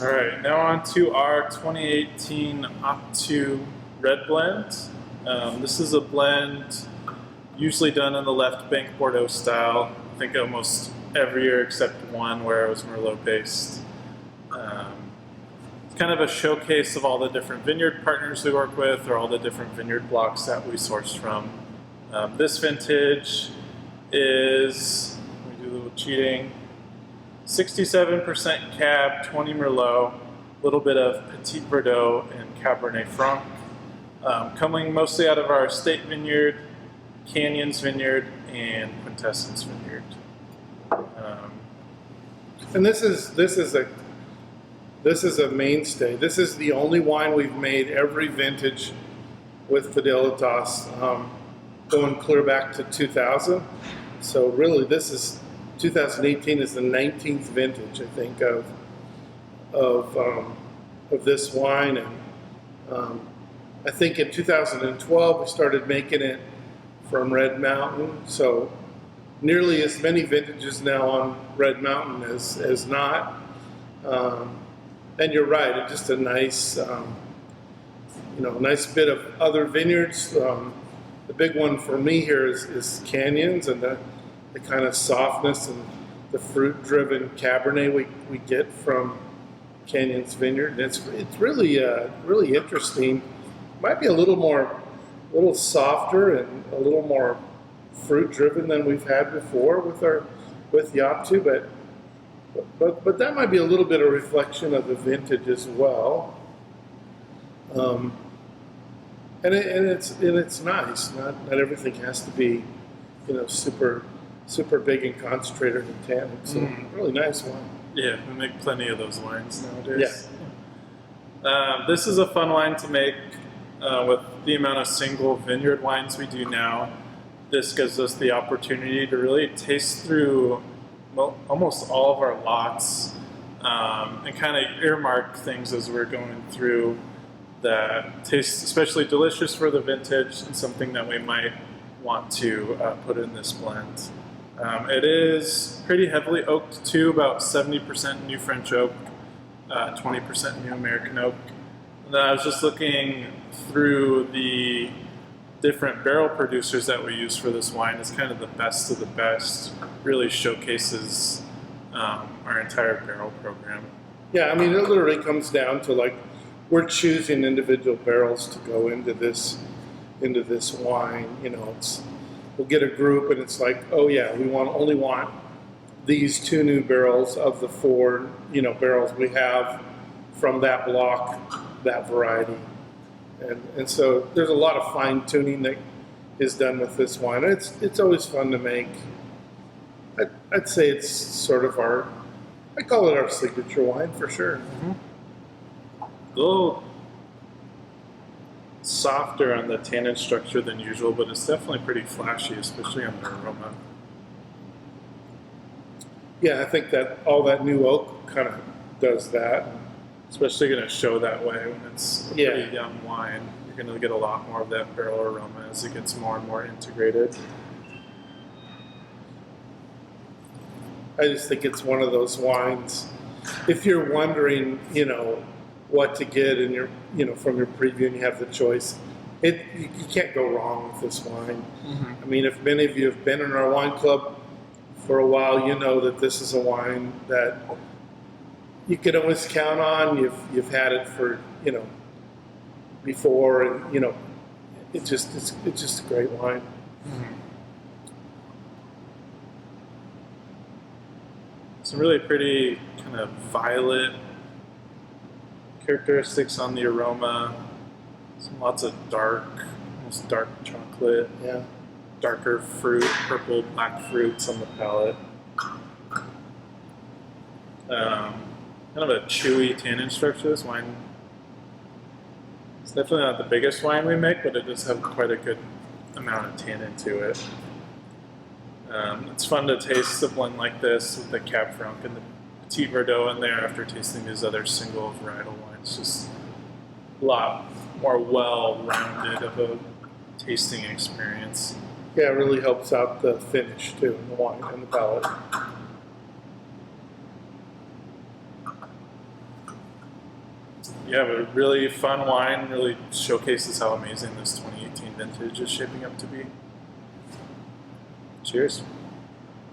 All right, now on to our 2018 Optu Red Blend. This is a blend usually done in the left bank Bordeaux style. I think almost every year except one where it was Merlot based. It's kind of a showcase of all the different vineyard partners we work with or all the different vineyard blocks that we source from. This vintage is, let me do a little cheating, 67% Cab, 20 Merlot, a little bit of Petit Verdot and Cabernet Franc. Coming mostly out of our estate vineyard, Canyons Vineyard, and Quintessence Vineyard. And this is a mainstay. This is the only wine we've made every vintage with Fidelitas, going clear back to 2000. So really, 2018 is the 19th vintage, I think, of this wine, and I think in 2012 we started making it from Red Mountain. So nearly as many vintages now on Red Mountain as not. And you're right, it's just a nice, nice bit of other vineyards. The big one for me here is Canyons, and the kind of softness and the fruit-driven Cabernet we get from Canyons Vineyard. It's really really interesting. Might be a little softer and a little more fruit-driven than we've had before with the Optu, but that might be a little bit of reflection of the vintage as well. And it's nice. Not everything has to be, super big and concentrated and tannic. So really nice wine. Yeah, we make plenty of those wines nowadays. Yeah. This is a fun wine to make with the amount of single vineyard wines we do now. This gives us the opportunity to really taste through almost all of our lots and kind of earmark things as we're going through that taste especially delicious for the vintage and something that we might want to put in this blend. It is pretty heavily oaked too, about 70% New French oak, 20% New American oak. And I was just looking through the different barrel producers that we use for this wine. It's kind of the best of the best, really showcases our entire barrel program. Yeah, I mean, it literally comes down to we're choosing individual barrels to go into this wine. We'll get a group and it's like, oh yeah, we only want these 2 new barrels of the 4 barrels we have from that block, that variety. And so there's a lot of fine tuning that is done with this wine. It's always fun to make. I'd say it's sort of I call it our signature wine for sure. Mm-hmm. A little softer on the tannin structure than usual, but it's definitely pretty flashy, especially on the aroma. Yeah, I think that all that new oak kind of does that. Especially going to show that way when it's a pretty young wine. You're going to get a lot more of that barrel aroma as it gets more and more integrated. I just think it's one of those wines. If you're wondering, what to get in your, from your preview and you have the choice, you can't go wrong with this wine. Mm-hmm. I mean, if many of you have been in our wine club for a while, you know that this is a wine that you can always count on. You've had it for before, and it's just a great wine. Mm-hmm. Some really pretty kind of violet characteristics on the aroma. Lots of almost dark chocolate. Yeah. Darker fruit, purple, black fruits on the palate. Kind of a chewy tannin structure. This wine, it's definitely not the biggest wine we make, but it does have quite a good amount of tannin to it. It's fun to taste a blend like this with the Cab Franc and the Petit Verdot in there after tasting these other single varietal wines. Just a lot more well-rounded of a tasting experience. Yeah, it really helps out the finish too in the wine and the palate. Yeah, but a really fun wine. Really showcases how amazing this 2018 vintage is shaping up to be. Cheers.